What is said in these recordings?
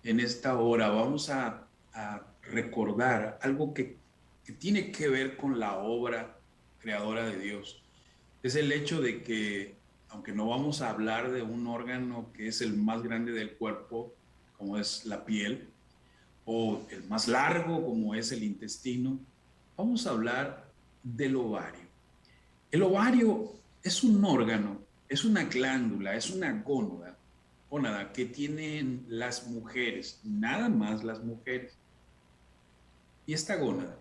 en esta hora vamos a recordar algo que tiene que ver con la obra creadora de Dios. Es el hecho de que, aunque no vamos a hablar de un órgano que es el más grande del cuerpo, como es la piel, o el más largo, como es el intestino, vamos a hablar del ovario. El ovario es un órgano, es una glándula, es una gónada que tienen las mujeres, nada más las mujeres. Y esta gónada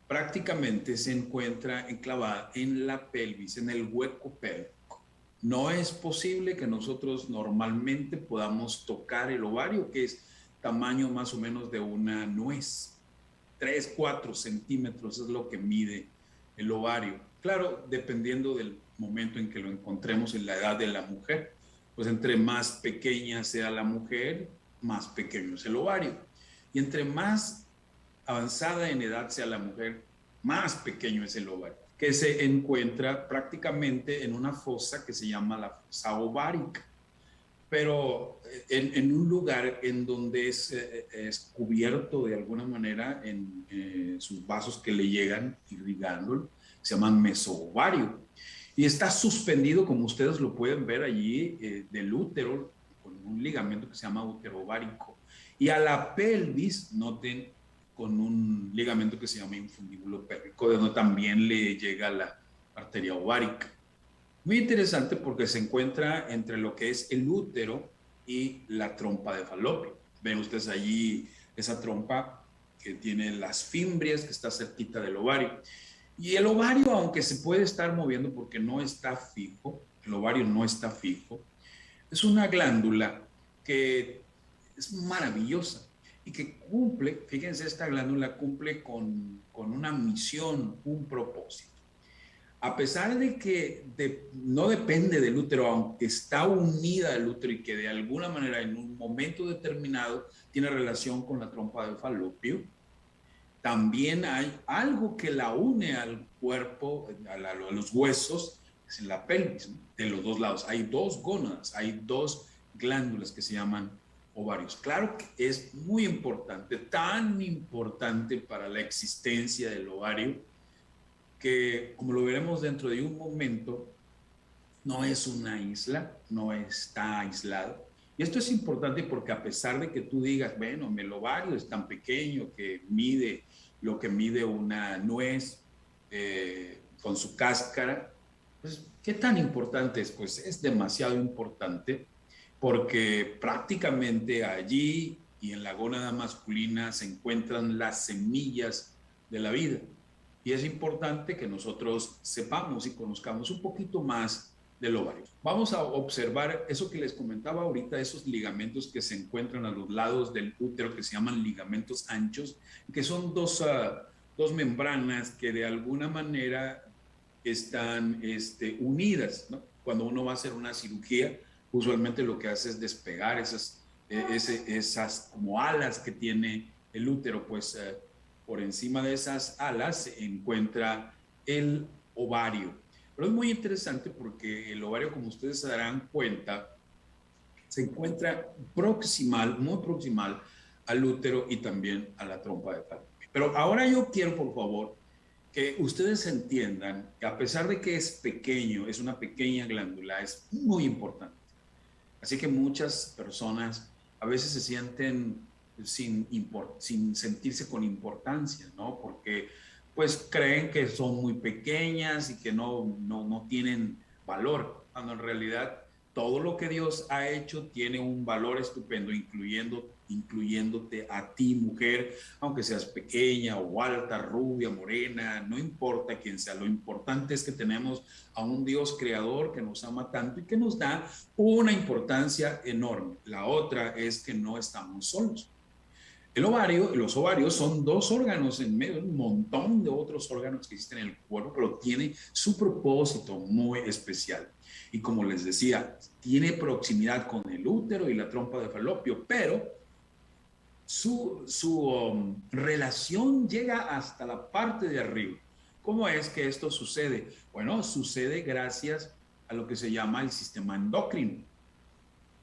prácticamente se encuentra enclavada en la pelvis, en el hueco pélvico. No es posible que nosotros normalmente podamos tocar el ovario, que es tamaño más o menos de una nuez. 3, 4 centímetros es lo que mide el ovario. Claro, dependiendo del momento en que lo encontremos en la edad de la mujer, pues entre más pequeña sea la mujer, más pequeño es el ovario. Y entre más avanzada en edad sea la mujer, más pequeño es el ovario, que se encuentra prácticamente en una fosa que se llama la fosa ovárica, pero en un lugar en donde es cubierto de alguna manera en sus vasos que le llegan irrigándolo, se llama mesoovario. Y está suspendido, como ustedes lo pueden ver allí, del útero, con un ligamento que se llama útero ovárico. Y a la pelvis, noten, con un ligamento que se llama infundíbulo pélvico, de donde también le llega la arteria ovárica. Muy interesante porque se encuentra entre lo que es el útero y la trompa de falopio. Ven ustedes allí esa trompa que tiene las fimbrias, que está cerquita del ovario. Y el ovario, aunque se puede estar moviendo porque no está fijo, el ovario no está fijo, es una glándula que es maravillosa y que cumple, fíjense, esta glándula cumple con una misión, un propósito. A pesar de que no depende del útero, aunque está unida al útero y que de alguna manera en un momento determinado tiene relación con la trompa de falopio, también hay algo que la une al cuerpo, a los huesos, es en la pelvis, ¿no? De los dos lados. Hay dos gónadas, hay dos glándulas que se llaman ovarios. Claro que es muy importante, tan importante para la existencia del ovario, que como lo veremos dentro de un momento, no es una isla, no está aislado. Y esto es importante porque a pesar de que tú digas, bueno, el ovario es tan pequeño que mide lo que mide una nuez con su cáscara, pues, ¿qué tan importante es? Pues es demasiado importante porque prácticamente allí y en la gónada masculina se encuentran las semillas de la vida. Y es importante que nosotros sepamos y conozcamos un poquito más del ovario. Vamos a observar eso que les comentaba ahorita, esos ligamentos que se encuentran a los lados del útero, que se llaman ligamentos anchos, que son dos membranas que de alguna manera están unidas, ¿no? Cuando uno va a hacer una cirugía, usualmente lo que hace es despegar esas como alas que tiene el útero, pues por encima de esas alas se encuentra el ovario. Pero es muy interesante porque el ovario, como ustedes se darán cuenta, se encuentra proximal, muy proximal al útero y también a la trompa de falopio. Pero ahora yo quiero, por favor, que ustedes entiendan que a pesar de que es pequeño, es una pequeña glándula, es muy importante. Así que muchas personas a veces se sienten sin sentirse con importancia, ¿no? Porque pues creen que son muy pequeñas y que no tienen valor, cuando en realidad todo lo que Dios ha hecho tiene un valor estupendo, incluyéndote a ti, mujer, aunque seas pequeña o alta, rubia, morena, no importa quién sea, lo importante es que tenemos a un Dios creador que nos ama tanto y que nos da una importancia enorme. La otra es que no estamos solos. El ovario, los ovarios son dos órganos en medio de un montón de otros órganos que existen en el cuerpo, pero tiene su propósito muy especial. Y como les decía, tiene proximidad con el útero y la trompa de falopio, pero su relación llega hasta la parte de arriba. ¿Cómo es que esto sucede? Bueno, sucede gracias a lo que se llama el sistema endocrino.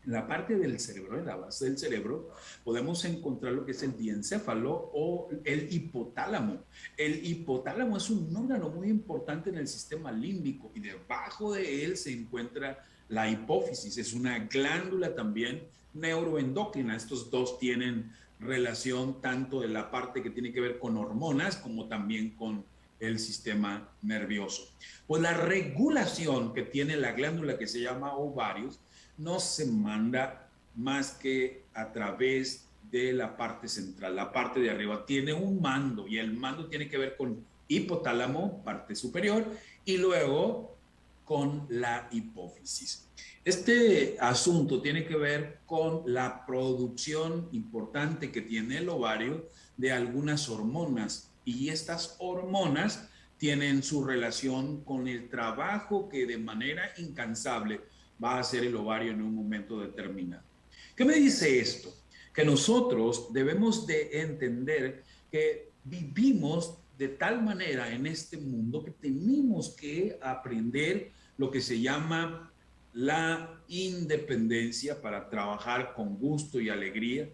la parte del cerebro, en la base del cerebro, podemos encontrar lo que es el diencéfalo o el hipotálamo. El hipotálamo es un órgano muy importante en el sistema límbico y debajo de él se encuentra la hipófisis. Es una glándula también neuroendocrina. Estos dos tienen relación tanto de la parte que tiene que ver con hormonas como también con el sistema nervioso. Pues la regulación que tiene la glándula que se llama ovarios no se manda más que a través de la parte central, la parte de arriba. Tiene un mando y el mando tiene que ver con hipotálamo, parte superior, y luego con la hipófisis. Este asunto tiene que ver con la producción importante que tiene el ovario de algunas hormonas y estas hormonas tienen su relación con el trabajo que de manera incansable va a hacer el ovario en un momento determinado. ¿Qué me dice esto? Que nosotros debemos de entender que vivimos de tal manera en este mundo que tenemos que aprender lo que se llama la independencia para trabajar con gusto y alegría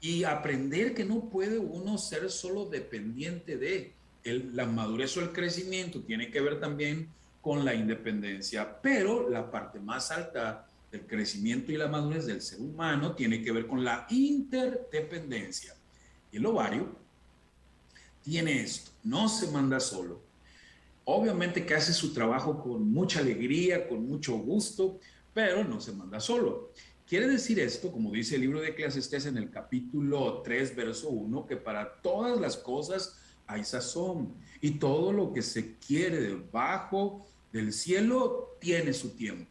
y aprender que no puede uno ser solo dependiente de la madurez o el crecimiento, tiene que ver también con la independencia, pero la parte más alta del crecimiento y la madurez del ser humano tiene que ver con la interdependencia. Y el ovario tiene esto, no se manda solo. Obviamente que hace su trabajo con mucha alegría, con mucho gusto, pero no se manda solo. Quiere decir esto, como dice el libro de Eclesiastés en el capítulo 3, verso 1, que para todas las cosas hay sazón y todo lo que se quiere debajo del cielo tiene su tiempo.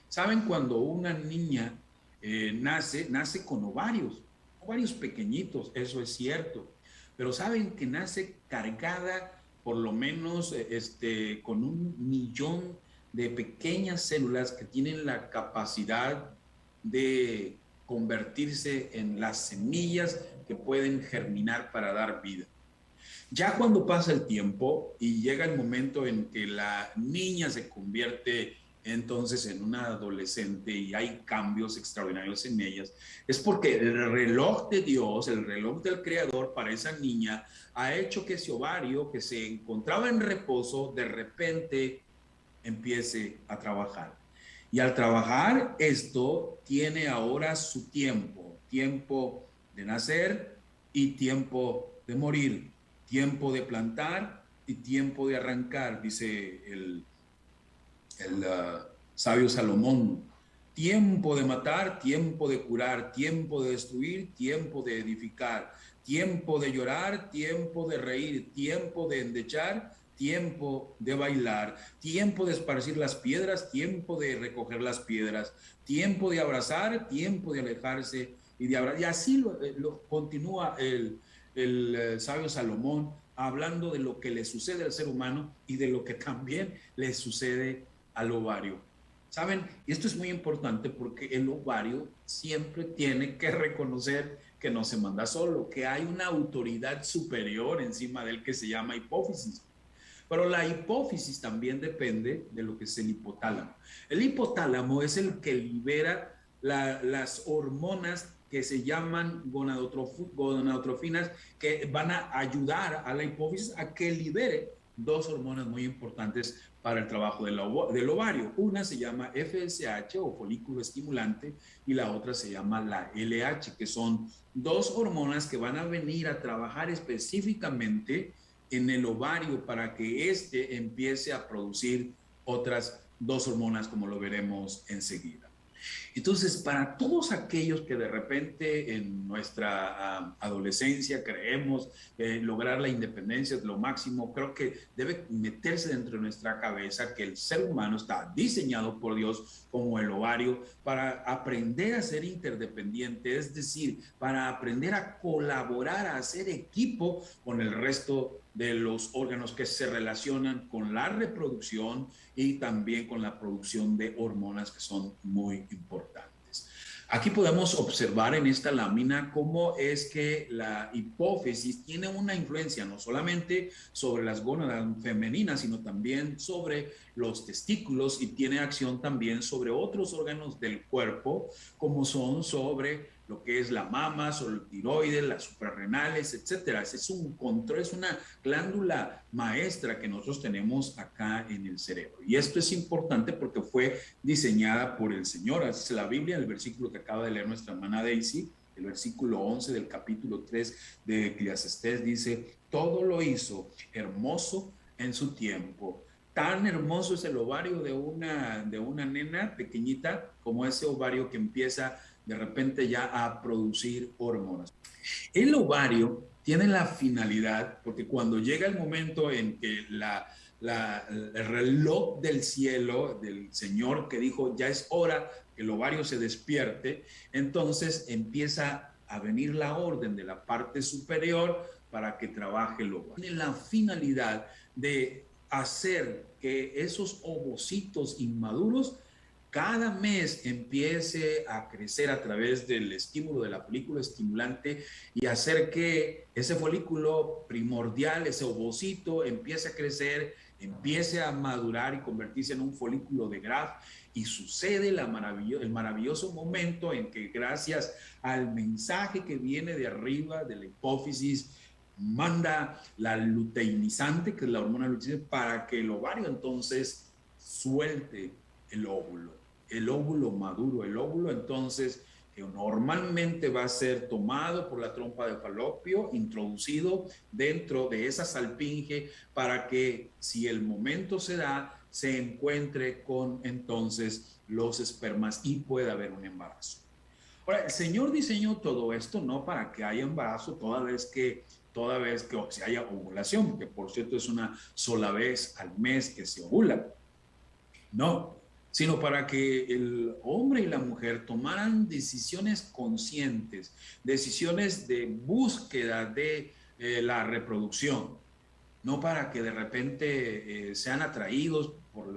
¿Saben? Cuando una niña nace con ovarios pequeñitos, eso es cierto, pero saben que nace cargada por lo menos con 1.000.000 de pequeñas células que tienen la capacidad de convertirse en las semillas que pueden germinar para dar vida. Ya cuando pasa el tiempo y llega el momento en que la niña se convierte entonces en una adolescente y hay cambios extraordinarios en ellas, es porque el reloj de Dios, el reloj del Creador para esa niña ha hecho que ese ovario que se encontraba en reposo de repente empiece a trabajar. Y al trabajar esto tiene ahora su tiempo, tiempo de nacer y tiempo de morir, tiempo de plantar y tiempo de arrancar, dice el sabio Salomón. Tiempo de matar, tiempo de curar, tiempo de destruir, tiempo de edificar, tiempo de llorar, tiempo de reír, tiempo de endechar, tiempo de bailar, tiempo de esparcir las piedras, tiempo de recoger las piedras, tiempo de abrazar, tiempo de alejarse y de abrazar. Y así lo continúa el sabio Salomón, hablando de lo que le sucede al ser humano y de lo que también le sucede al ovario. ¿Saben? Y esto es muy importante porque el ovario siempre tiene que reconocer que no se manda solo, que hay una autoridad superior encima de él que se llama hipófisis. Pero la hipófisis también depende de lo que es el hipotálamo. El hipotálamo es el que libera las hormonas que se llaman gonadotrofinas, que van a ayudar a la hipófisis a que libere dos hormonas muy importantes para el trabajo del ovario. Una se llama FSH o folículo estimulante y la otra se llama la LH, que son dos hormonas que van a venir a trabajar específicamente en el ovario para que éste empiece a producir otras dos hormonas, como lo veremos enseguida. Entonces, para todos aquellos que de repente en nuestra adolescencia creemos lograr la independencia es lo máximo, creo que debe meterse dentro de nuestra cabeza que el ser humano está diseñado por Dios como el ovario para aprender a ser interdependiente, es decir, para aprender a colaborar, a hacer equipo con el resto de los órganos que se relacionan con la reproducción y también con la producción de hormonas que son muy importantes. Aquí podemos observar en esta lámina cómo es que la hipófisis tiene una influencia no solamente sobre las gónadas femeninas, sino también sobre los testículos y tiene acción también sobre otros órganos del cuerpo, como son sobre lo que es la mama, sobre el tiroides, las suprarrenales, etcétera. Es un control, es una glándula maestra que nosotros tenemos acá en el cerebro. Y esto es importante porque fue diseñada por el Señor. Así es la Biblia, el versículo que acaba de leer nuestra hermana Daisy, el versículo 11 del capítulo 3 de Eclesiastés dice, todo lo hizo hermoso en su tiempo. Tan hermoso es el ovario de una nena pequeñita como ese ovario que empieza de repente ya a producir hormonas. El ovario tiene la finalidad, porque cuando llega el momento en que el reloj del cielo, del Señor que dijo, ya es hora que el ovario se despierte, entonces empieza a venir la orden de la parte superior para que trabaje el ovario. Tiene la finalidad de hacer que esos ovocitos inmaduros cada mes empiece a crecer a través del estímulo de la folículo estimulante y hacer que ese folículo primordial, ese ovocito, empiece a crecer, empiece a madurar y convertirse en un folículo de Graf. Y sucede el maravilloso momento en que gracias al mensaje que viene de arriba de la hipófisis, manda la luteinizante, que es la hormona luteinizante, para que el ovario entonces suelte el óvulo maduro, el óvulo entonces que normalmente va a ser tomado por la trompa de falopio, introducido dentro de esa salpinge para que si el momento se da, se encuentre con entonces los espermas y pueda haber un embarazo. Ahora, el Señor diseñó todo esto no para que haya embarazo toda vez que se haya ovulación, porque por cierto es una sola vez al mes que se ovula. No, sino para que el hombre y la mujer tomaran decisiones conscientes, decisiones de búsqueda de la reproducción, no para que de repente sean atraídos por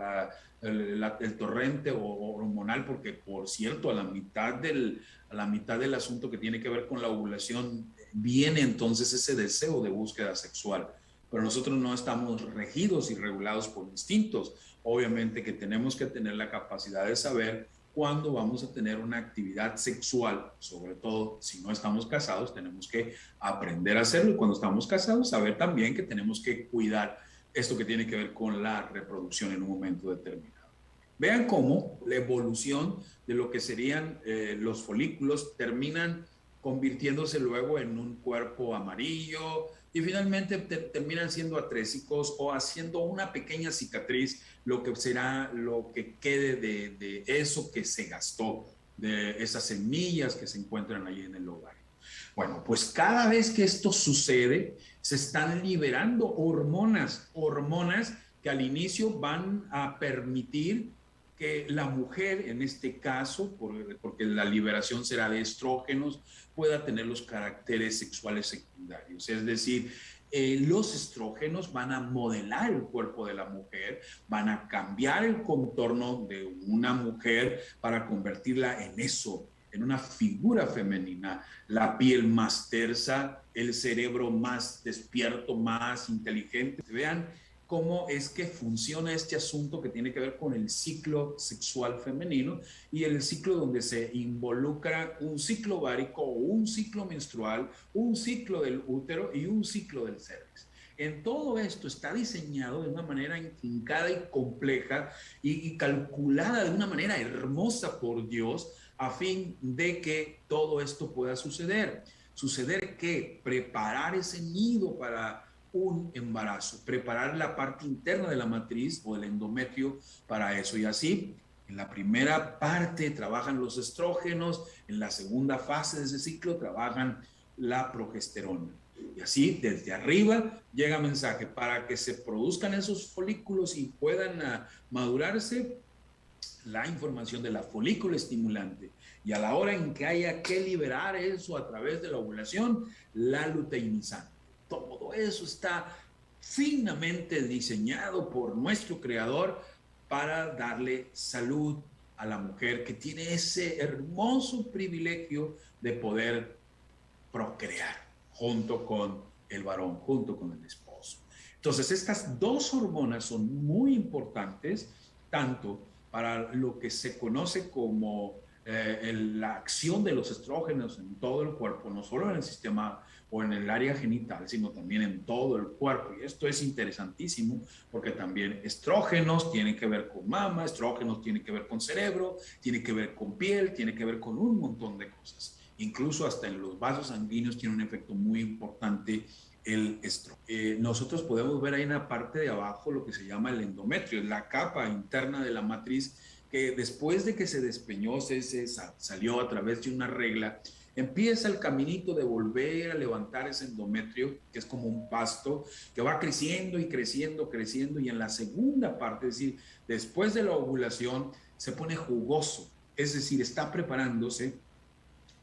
el torrente hormonal, porque por cierto, a la mitad del asunto que tiene que ver con la ovulación viene entonces ese deseo de búsqueda sexual. Pero nosotros no estamos regidos y regulados por instintos. Obviamente que tenemos que tener la capacidad de saber cuándo vamos a tener una actividad sexual, sobre todo si no estamos casados, tenemos que aprender a hacerlo. Y cuando estamos casados, saber también que tenemos que cuidar esto que tiene que ver con la reproducción en un momento determinado. Vean cómo la evolución de lo que serían los folículos terminan convirtiéndose luego en un cuerpo amarillo y finalmente terminan siendo atrésicos o haciendo una pequeña cicatriz, lo que será lo que quede de eso que se gastó, de esas semillas que se encuentran ahí en el ovario. Bueno, pues cada vez que esto sucede, se están liberando hormonas que al inicio van a permitir que la mujer, en este caso, porque la liberación será de estrógenos, pueda tener los caracteres sexuales secundarios. Es decir, los estrógenos van a modelar el cuerpo de la mujer, van a cambiar el contorno de una mujer para convertirla en eso, en una figura femenina, la piel más tersa, el cerebro más despierto, más inteligente. Vean cómo es que funciona este asunto que tiene que ver con el ciclo sexual femenino y el ciclo donde se involucra un ciclo ovárico o un ciclo menstrual, un ciclo del útero y un ciclo del cervix. En todo esto está diseñado de una manera intrincada y compleja y calculada de una manera hermosa por Dios a fin de que todo esto pueda suceder. ¿Suceder qué? Preparar ese nido para un embarazo, preparar la parte interna de la matriz o del endometrio para eso. Y así, en la primera parte trabajan los estrógenos, en la segunda fase de ese ciclo trabajan la progesterona. Y así, desde arriba llega mensaje para que se produzcan esos folículos y puedan madurarse, la información de la folículo estimulante. Y a la hora en que haya que liberar eso a través de la ovulación, la luteinizante. Todo eso está finamente diseñado por nuestro creador para darle salud a la mujer que tiene ese hermoso privilegio de poder procrear junto con el varón, junto con el esposo. Entonces, estas dos hormonas son muy importantes, tanto para lo que se conoce como la acción de los estrógenos en todo el cuerpo, no solo en el sistema o en el área genital, sino también en todo el cuerpo. Y esto es interesantísimo porque también estrógenos tienen que ver con mama, estrógenos tienen que ver con cerebro, tiene que ver con piel, tiene que ver con un montón de cosas. Incluso hasta en los vasos sanguíneos tiene un efecto muy importante el estrógeno. Nosotros podemos ver ahí en la parte de abajo lo que se llama el endometrio, la capa interna de la matriz que después de que se despeñó, salió a través de una regla, empieza el caminito de volver a levantar ese endometrio, que es como un pasto, que va creciendo y creciendo, creciendo, y en la segunda parte, es decir, después de la ovulación, se pone jugoso, es decir, está preparándose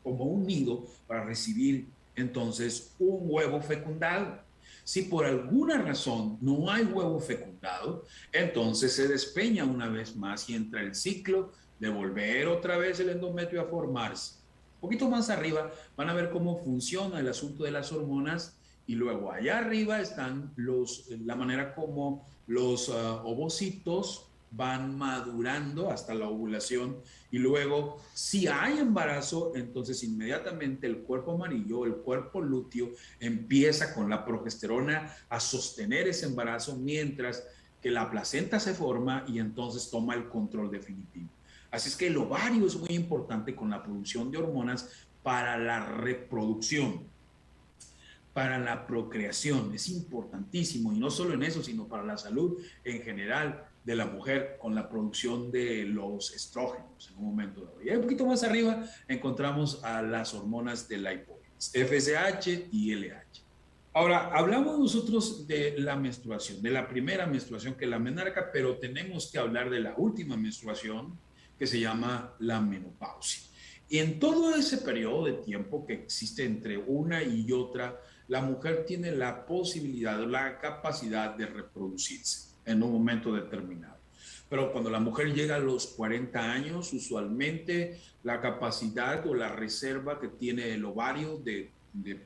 como un nido para recibir entonces un huevo fecundado. Si por alguna razón no hay huevo fecundado, entonces se despeña una vez más y entra el ciclo de volver otra vez el endometrio a formarse. Un poquito más arriba van a ver cómo funciona el asunto de las hormonas y luego allá arriba están la manera como los ovocitos van madurando hasta la ovulación y luego si hay embarazo, entonces inmediatamente el cuerpo amarillo, el cuerpo lúteo empieza con la progesterona a sostener ese embarazo mientras que la placenta se forma y entonces toma el control definitivo. Así es que el ovario es muy importante con la producción de hormonas para la reproducción, para la procreación, es importantísimo, y no solo en eso, sino para la salud en general de la mujer con la producción de los estrógenos en un momento dado. Y un poquito más arriba encontramos a las hormonas de la hipófisis, FSH y LH. Ahora, hablamos nosotros de la menstruación, de la primera menstruación que es la menarca, pero tenemos que hablar de la última menstruación que se llama la menopausia. Y en todo ese periodo de tiempo que existe entre una y otra, la mujer tiene la posibilidad o la capacidad de reproducirse en un momento determinado. Pero cuando la mujer llega a los 40 años, usualmente la capacidad o la reserva que tiene el ovario de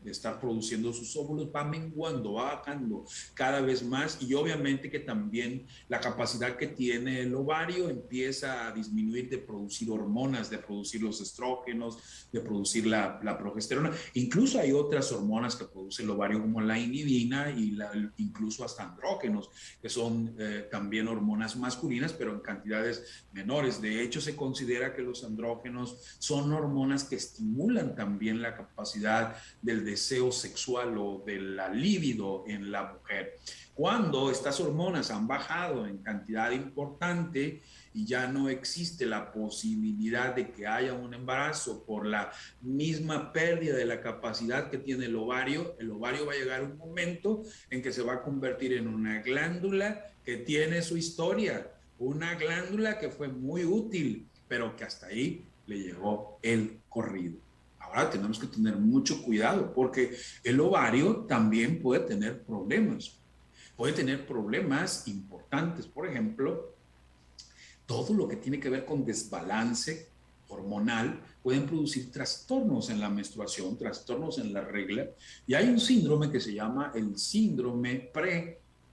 estar produciendo sus óvulos va menguando, va bajando cada vez más, y obviamente que también la capacidad que tiene el ovario empieza a disminuir de producir hormonas, de producir los estrógenos, de producir la progesterona. Incluso hay otras hormonas que produce el ovario como la inhibina y incluso hasta andrógenos, que son también hormonas masculinas, pero en cantidades menores. De hecho, se considera que los andrógenos son hormonas que estimulan también la capacidad del deseo sexual o de la libido en la mujer. Cuando estas hormonas han bajado en cantidad importante y ya no existe la posibilidad de que haya un embarazo por la misma pérdida de la capacidad que tiene el ovario va a llegar un momento en que se va a convertir en una glándula que tiene su historia, una glándula que fue muy útil, pero que hasta ahí le llegó el corrido. Ahora tenemos que tener mucho cuidado porque el ovario también puede tener problemas importantes. Por ejemplo, todo lo que tiene que ver con desbalance hormonal pueden producir trastornos en la menstruación, trastornos en la regla, y hay un síndrome que se llama el síndrome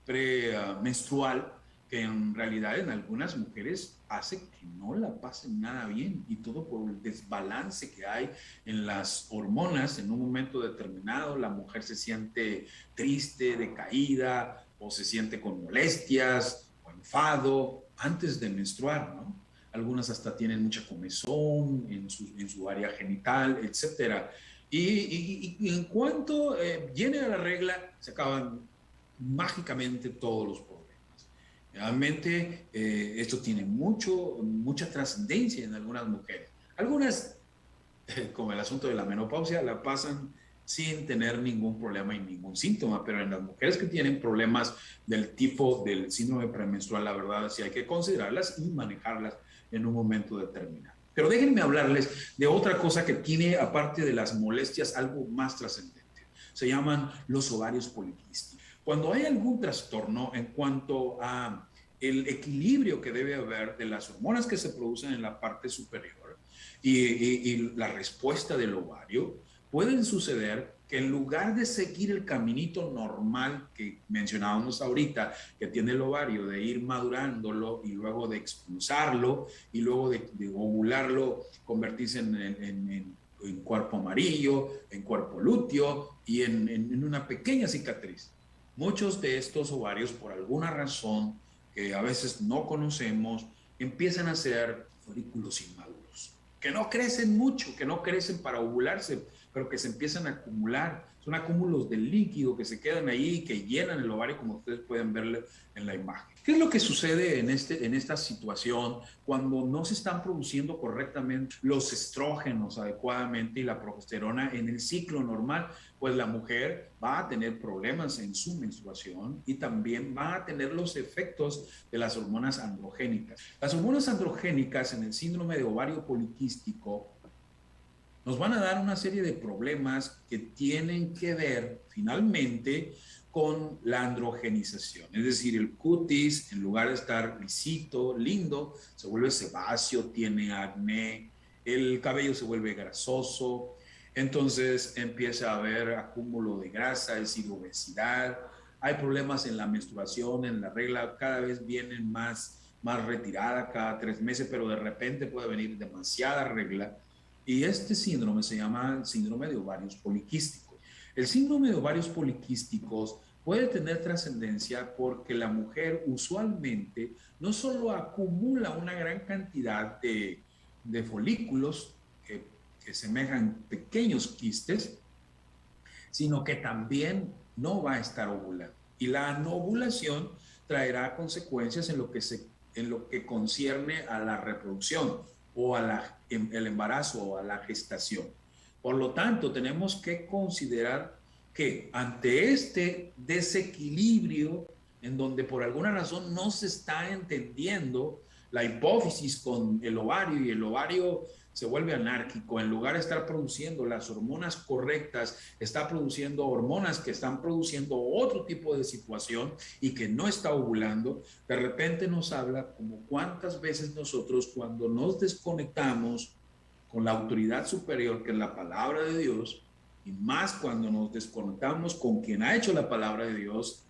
premenstrual, que en realidad en algunas mujeres hace que no la pasen nada bien, y todo por el desbalance que hay en las hormonas. En un momento determinado la mujer se siente triste, decaída, o se siente con molestias o enfado antes de menstruar, ¿no? Algunas hasta tienen mucha comezón en su área genital, etcétera. Y en cuanto viene a la regla, se acaban mágicamente todos los problemas. Realmente esto tiene mucha trascendencia en algunas mujeres. Algunas, como el asunto de la menopausia, la pasan sin tener ningún problema y ningún síntoma, pero en las mujeres que tienen problemas del tipo del síndrome premenstrual, la verdad sí hay que considerarlas y manejarlas en un momento determinado. Pero déjenme hablarles de otra cosa que tiene, aparte de las molestias, algo más trascendente. Se llaman los ovarios poliquísticos. Cuando hay algún trastorno en cuanto a el equilibrio que debe haber de las hormonas que se producen en la parte superior y la respuesta del ovario, pueden suceder que en lugar de seguir el caminito normal que mencionábamos ahorita, que tiene el ovario, de ir madurándolo y luego de expulsarlo y luego de ovularlo, convertirse en cuerpo amarillo, en cuerpo lúteo y en una pequeña cicatriz. Muchos de estos ovarios, por alguna razón que a veces no conocemos, empiezan a ser folículos inmaduros, que no crecen mucho, que no crecen para ovularse, pero que se empiezan a acumular. Son acúmulos de líquido que se quedan ahí y que llenan el ovario, como ustedes pueden verlo en la imagen. ¿Qué es lo que sucede en esta situación cuando no se están produciendo correctamente los estrógenos adecuadamente y la progesterona en el ciclo normal? Pues la mujer va a tener problemas en su menstruación y también va a tener los efectos de las hormonas androgénicas. Las hormonas androgénicas en el síndrome de ovario poliquístico nos van a dar una serie de problemas que tienen que ver finalmente con la androgenización. Es decir, el cutis, en lugar de estar lisito, lindo, se vuelve sebáceo, tiene acné, el cabello se vuelve grasoso, entonces empieza a haber acúmulo de grasa, es decir, obesidad, hay problemas en la menstruación, en la regla, cada vez vienen más retirada cada 3 meses, pero de repente puede venir demasiada regla. Y este síndrome se llama síndrome de ovarios poliquísticos. El síndrome de ovarios poliquísticos puede tener trascendencia porque la mujer usualmente no solo acumula una gran cantidad de folículos que semejan pequeños quistes, sino que también no va a estar ovulando. Y la no ovulación traerá consecuencias en lo que concierne a la reproducción o el embarazo o a la gestación. Por lo tanto, tenemos que considerar que ante este desequilibrio en donde por alguna razón no se está entendiendo la hipófisis con el ovario y el ovario se vuelve anárquico, en lugar de estar produciendo las hormonas correctas, está produciendo hormonas que están produciendo otro tipo de situación y que no está ovulando, de repente nos habla como cuántas veces nosotros cuando nos desconectamos con la autoridad superior que es la palabra de Dios, y más cuando nos desconectamos con quien ha hecho la palabra de Dios,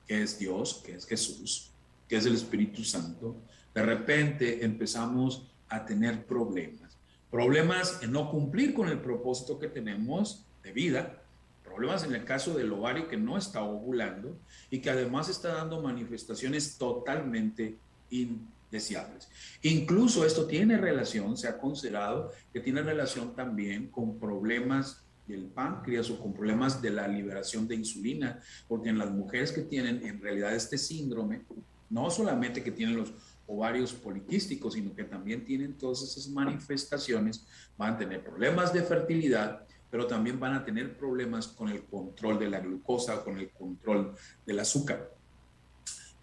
que es Dios, que es Jesús, que es el Espíritu Santo, de repente empezamos a tener problemas en no cumplir con el propósito que tenemos de vida, problemas en el caso del ovario que no está ovulando y que además está dando manifestaciones totalmente indeseables. Incluso esto tiene relación, se ha considerado que tiene relación también con problemas del páncreas o con problemas de la liberación de insulina, porque en las mujeres que tienen en realidad este síndrome, no solamente que tienen los ovarios poliquísticos, sino que también tienen todas esas manifestaciones, van a tener problemas de fertilidad, pero también van a tener problemas con el control de la glucosa o con el control del azúcar.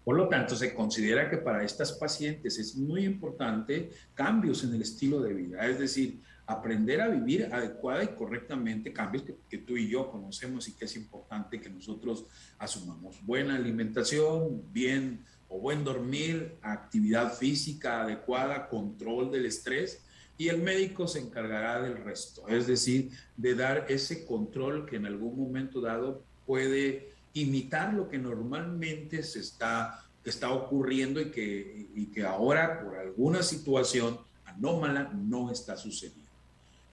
Por lo tanto, se considera que para estas pacientes es muy importante cambios en el estilo de vida, es decir, aprender a vivir adecuada y correctamente, cambios que tú y yo conocemos y que es importante que nosotros asumamos. Buena alimentación, bien o buen dormir, actividad física adecuada, control del estrés, y el médico se encargará del resto, es decir, de dar ese control que en algún momento dado puede imitar lo que normalmente está ocurriendo y que ahora por alguna situación anómala no está sucediendo.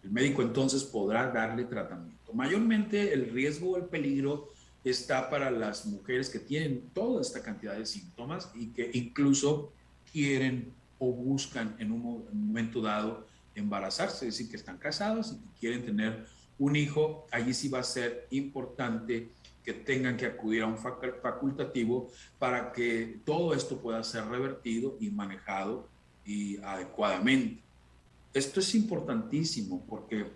El médico entonces podrá darle tratamiento. Mayormente el riesgo o el peligro está para las mujeres que tienen toda esta cantidad de síntomas y que incluso quieren o buscan en un momento dado embarazarse, es decir, que están casados y que quieren tener un hijo. Allí sí va a ser importante que tengan que acudir a un facultativo para que todo esto pueda ser revertido y manejado y adecuadamente. Esto es importantísimo porque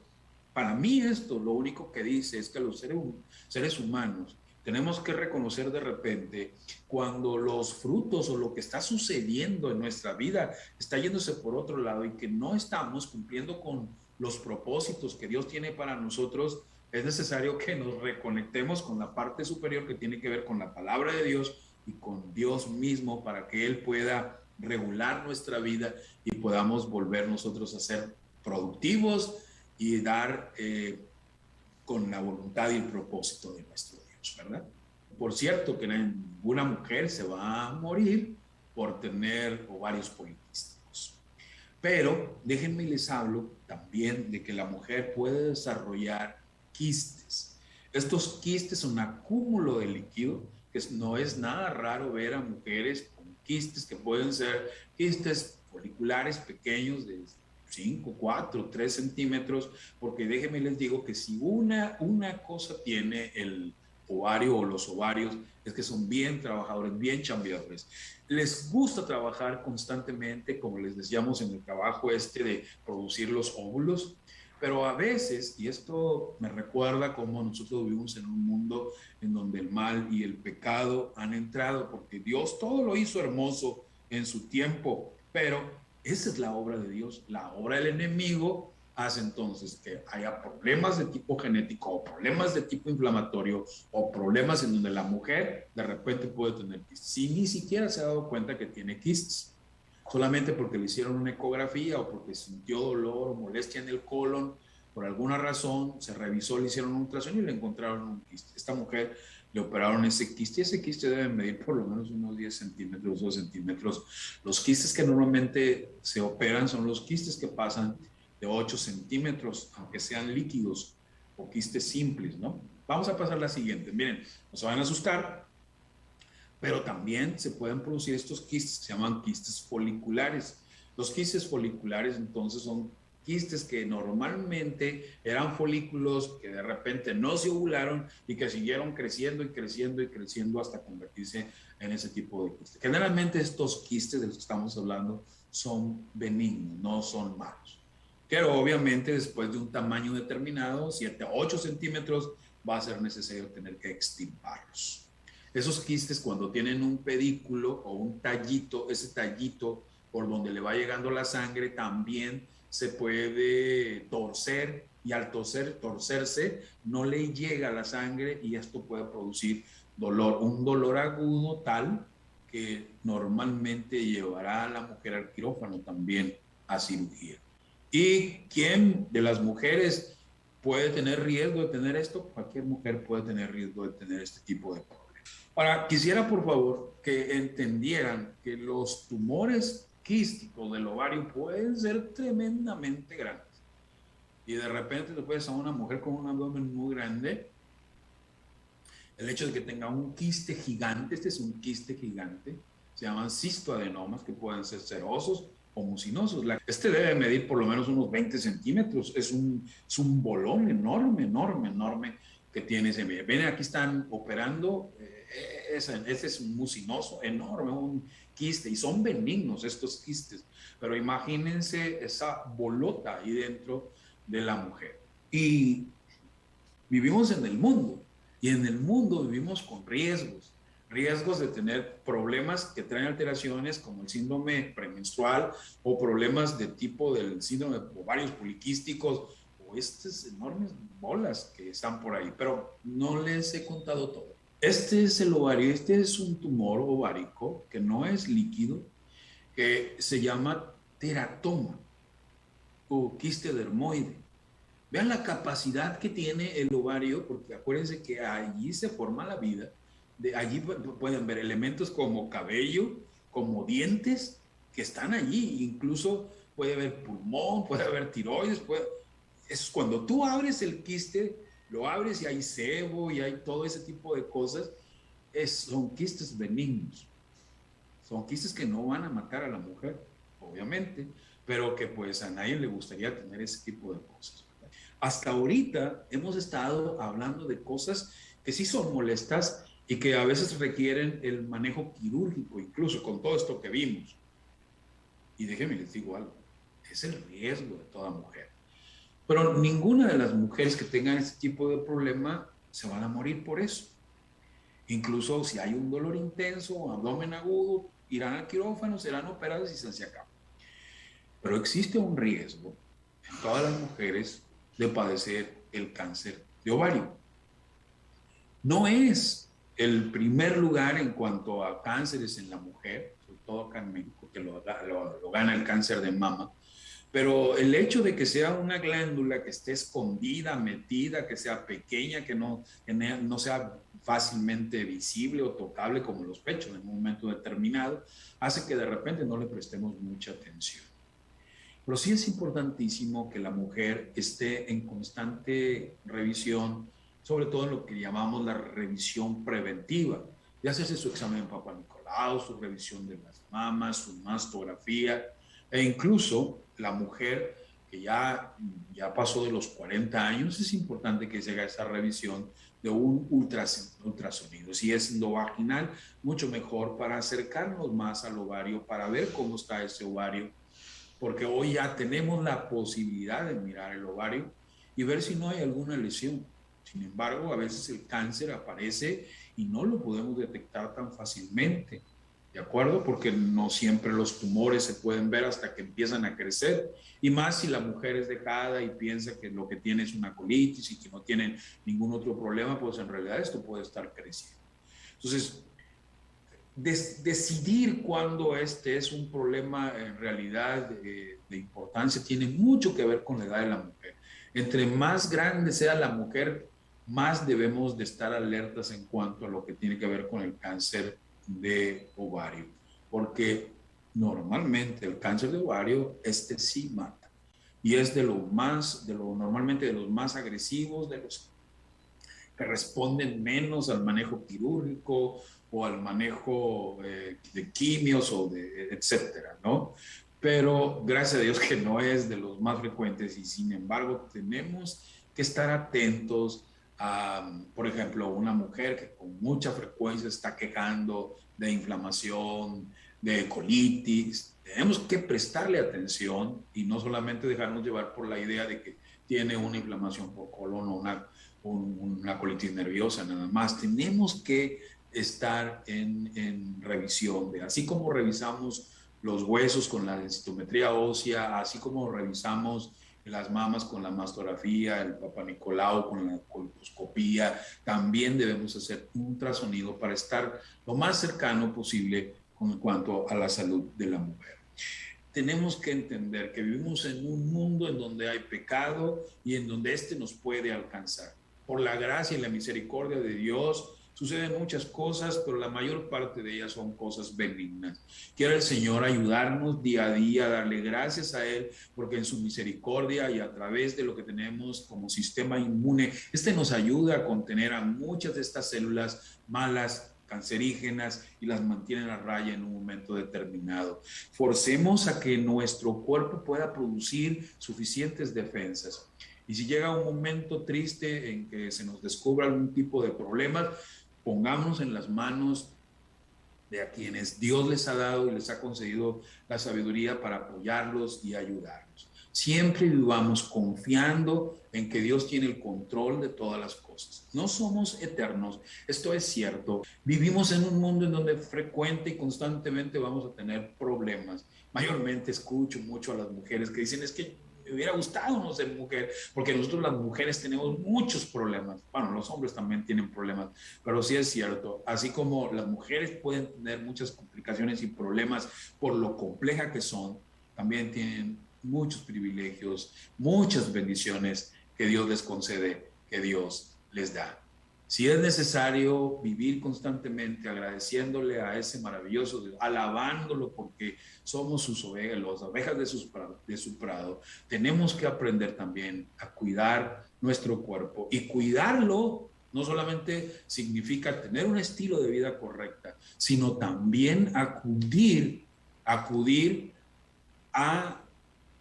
para mí esto lo único que dice es que los seres humanos tenemos que reconocer de repente cuando los frutos o lo que está sucediendo en nuestra vida está yéndose por otro lado y que no estamos cumpliendo con los propósitos que Dios tiene para nosotros. Es necesario que nos reconectemos con la parte superior que tiene que ver con la palabra de Dios y con Dios mismo para que Él pueda regular nuestra vida y podamos volver nosotros a ser productivos y dar con la voluntad y el propósito de nuestro Dios, ¿verdad? Por cierto, que ninguna mujer se va a morir por tener ovarios poliquísticos. Pero déjenme les hablo también de que la mujer puede desarrollar quistes. Estos quistes son un acúmulo de líquido, que no es nada raro ver a mujeres con quistes que pueden ser quistes foliculares pequeños de 5, 4, 3 centímetros, porque déjenme les digo que si una cosa tiene el ovario o los ovarios, es que son bien trabajadores, bien chambeadores. Les gusta trabajar constantemente, como les decíamos en el trabajo de producir los óvulos, pero a veces, y esto me recuerda cómo nosotros vivimos en un mundo en donde el mal y el pecado han entrado, porque Dios todo lo hizo hermoso en su tiempo, pero esa es la obra de Dios. La obra del enemigo hace entonces que haya problemas de tipo genético o problemas de tipo inflamatorio o problemas en donde la mujer de repente puede tener quistes. Si ni siquiera se ha dado cuenta que tiene quistes, solamente porque le hicieron una ecografía o porque sintió dolor o molestia en el colon, por alguna razón se revisó, le hicieron un ultrasonido y le encontraron un quiste. Esta mujer le operaron ese quiste y ese quiste debe medir por lo menos unos 10 centímetros, 2 centímetros. Los quistes que normalmente se operan son los quistes que pasan de 8 centímetros, aunque sean líquidos o quistes simples, ¿no? Vamos a pasar a la siguiente. Miren, no se van a asustar, pero también se pueden producir estos quistes que se llaman quistes foliculares. Los quistes foliculares entonces son quistes que normalmente eran folículos que de repente no se ovularon y que siguieron creciendo y creciendo y creciendo hasta convertirse en ese tipo de quistes. Generalmente estos quistes de los que estamos hablando son benignos, no son malos. Pero obviamente después de un tamaño determinado, 7 a 8 centímetros, va a ser necesario tener que extirparlos. Esos quistes cuando tienen un pedículo o un tallito, ese tallito por donde le va llegando la sangre también se puede torcer y al torcerse no le llega la sangre y esto puede producir dolor, un dolor agudo tal que normalmente llevará a la mujer al quirófano también a cirugía. ¿Y quién de las mujeres puede tener riesgo de tener esto? Cualquier mujer puede tener riesgo de tener este tipo de problemas. Ahora, quisiera por favor que entendieran que los tumores quísticos del ovario pueden ser tremendamente grandes. Y de repente te puedes a una mujer con un abdomen muy grande. El hecho de que tenga un quiste gigante, este es un quiste gigante, se llaman cistoadenomas, que pueden ser serosos o mucinosos. Este debe medir por lo menos unos 20 centímetros. Es un bolón enorme, enorme, enorme que tiene ese. Ven, aquí están operando. Este es un mucinoso enorme, un quiste, y son benignos estos quistes, pero imagínense esa bolota ahí dentro de la mujer. Y vivimos en el mundo, y en el mundo vivimos con riesgos de tener problemas que traen alteraciones como el síndrome premenstrual o problemas de tipo del síndrome de ovarios poliquísticos o estas enormes bolas que están por ahí, pero no les he contado todo. Este es el ovario, este es un tumor ovárico que no es líquido, que se llama teratoma o quiste dermoide. Vean la capacidad que tiene el ovario, porque acuérdense que allí se forma la vida. De allí pueden ver elementos como cabello, como dientes, que están allí. Incluso puede haber pulmón, puede haber tiroides. Es cuando tú abres el quiste, lo abres y hay sebo y hay todo ese tipo de cosas. Son quistes benignos. Son quistes que no van a matar a la mujer, obviamente, pero que pues a nadie le gustaría tener ese tipo de cosas. Hasta ahorita hemos estado hablando de cosas que sí son molestas y que a veces requieren el manejo quirúrgico, incluso con todo esto que vimos. Y déjenme les digo algo, es el riesgo de toda mujer. Pero ninguna de las mujeres que tengan este tipo de problema se van a morir por eso. Incluso si hay un dolor intenso o abdomen agudo, irán al quirófano, serán operadas y se acaba. Pero existe un riesgo en todas las mujeres de padecer el cáncer de ovario. No es el primer lugar en cuanto a cánceres en la mujer, sobre todo acá en México, que lo gana el cáncer de mama. Pero el hecho de que sea una glándula que esté escondida, metida, que sea pequeña, que no sea fácilmente visible o tocable como los pechos en un momento determinado, hace que de repente no le prestemos mucha atención. Pero sí es importantísimo que la mujer esté en constante revisión, sobre todo en lo que llamamos la revisión preventiva. Ya hacerse su examen de Papá Nicolau, su revisión de las mamas, su mastografía, e incluso la mujer que ya pasó de los 40 años, es importante que se haga esa revisión de un ultrasonido. Si es endovaginal, mucho mejor para acercarnos más al ovario, para ver cómo está ese ovario, porque hoy ya tenemos la posibilidad de mirar el ovario y ver si no hay alguna lesión. Sin embargo, a veces el cáncer aparece y no lo podemos detectar tan fácilmente, ¿de acuerdo? Porque no siempre los tumores se pueden ver hasta que empiezan a crecer, y más si la mujer es dejada y piensa que lo que tiene es una colitis y que no tiene ningún otro problema, pues en realidad esto puede estar creciendo. Entonces, decidir cuándo este es un problema en realidad de importancia tiene mucho que ver con la edad de la mujer. Entre más grande sea la mujer, más debemos de estar alertas en cuanto a lo que tiene que ver con el cáncer de ovario, porque normalmente el cáncer de ovario, sí mata, y es normalmente de los más agresivos, de los que responden menos al manejo quirúrgico o al manejo de quimios o etcétera, ¿no? Pero gracias a Dios que no es de los más frecuentes, y sin embargo tenemos que estar atentos a, por ejemplo, una mujer que con mucha frecuencia está quejando de inflamación, de colitis. Tenemos que prestarle atención y no solamente dejarnos llevar por la idea de que tiene una inflamación por colon o una colitis nerviosa nada más. Tenemos que estar en revisión, así como revisamos los huesos con la densitometría ósea, así como revisamos las mamas con la mastografía, el Papá Nicolau con la colposcopía, también debemos hacer un ultrasonido para estar lo más cercano posible en cuanto a la salud de la mujer. Tenemos que entender que vivimos en un mundo en donde hay pecado y en donde nos puede alcanzar. Por la gracia y la misericordia de Dios suceden muchas cosas, pero la mayor parte de ellas son cosas benignas. Quiere el Señor ayudarnos día a día, darle gracias a Él, porque en su misericordia y a través de lo que tenemos como sistema inmune, nos ayuda a contener a muchas de estas células malas, cancerígenas, y las mantienen a raya en un momento determinado. Forcemos a que nuestro cuerpo pueda producir suficientes defensas. Y si llega un momento triste en que se nos descubra algún tipo de problemas, pongámonos en las manos de a quienes Dios les ha dado y les ha concedido la sabiduría para apoyarlos y ayudarlos. Siempre vivamos confiando en que Dios tiene el control de todas las cosas. No somos eternos, esto es cierto. Vivimos en un mundo en donde frecuente y constantemente vamos a tener problemas. Mayormente escucho mucho a las mujeres que dicen, es que me hubiera gustado no ser mujer, porque nosotros las mujeres tenemos muchos problemas. Bueno, los hombres también tienen problemas, pero sí es cierto. Así como las mujeres pueden tener muchas complicaciones y problemas por lo compleja que son, también tienen muchos privilegios, muchas bendiciones que Dios les concede, que Dios les da. Si es necesario vivir constantemente agradeciéndole a ese maravilloso Dios, alabándolo porque somos sus ovejas, las ovejas de su prado, tenemos que aprender también a cuidar nuestro cuerpo. Y cuidarlo no solamente significa tener un estilo de vida correcta, sino también acudir a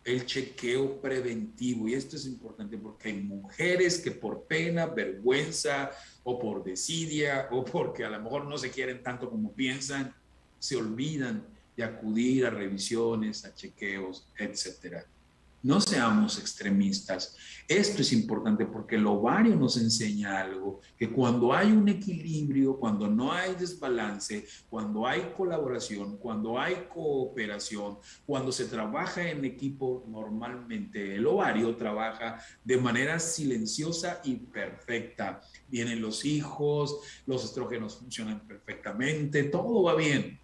el chequeo preventivo. Y esto es importante porque hay mujeres que por pena, vergüenza o por desidia o porque a lo mejor no se quieren tanto como piensan, se olvidan de acudir a revisiones, a chequeos, etcétera. No seamos extremistas. Esto es importante porque el ovario nos enseña algo, que cuando hay un equilibrio, cuando no hay desbalance, cuando hay colaboración, cuando hay cooperación, cuando se trabaja en equipo, normalmente el ovario trabaja de manera silenciosa y perfecta. Vienen los hijos, los estrógenos funcionan perfectamente, todo va bien.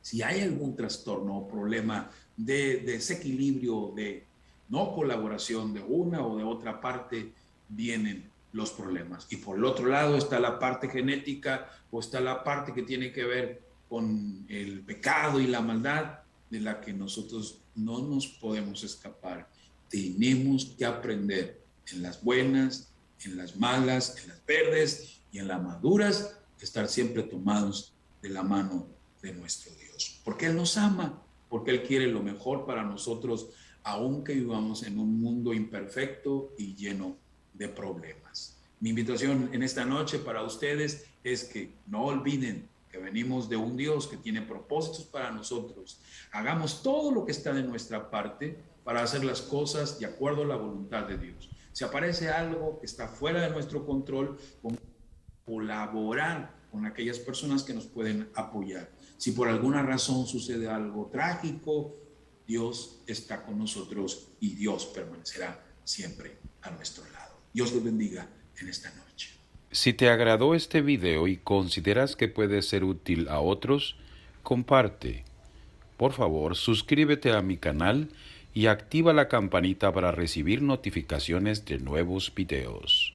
Si hay algún trastorno o problema de desequilibrio, de no colaboración de una o de otra parte, vienen los problemas. Y por el otro lado está la parte genética o está la parte que tiene que ver con el pecado y la maldad de la que nosotros no nos podemos escapar. Tenemos que aprender en las buenas, en las malas, en las verdes y en las maduras, estar siempre tomados de la mano de nuestro Dios. Porque Él nos ama, porque Él quiere lo mejor para nosotros, aunque vivamos en un mundo imperfecto y lleno de problemas. Mi invitación en esta noche para ustedes es que no olviden que venimos de un Dios que tiene propósitos para nosotros. Hagamos todo lo que está de nuestra parte para hacer las cosas de acuerdo a la voluntad de Dios. Si aparece algo que está fuera de nuestro control, colaborar con aquellas personas que nos pueden apoyar. Si por alguna razón sucede algo trágico, Dios está con nosotros y Dios permanecerá siempre a nuestro lado. Dios los bendiga en esta noche. Si te agradó este video y consideras que puede ser útil a otros, comparte. Por favor, suscríbete a mi canal y activa la campanita para recibir notificaciones de nuevos videos.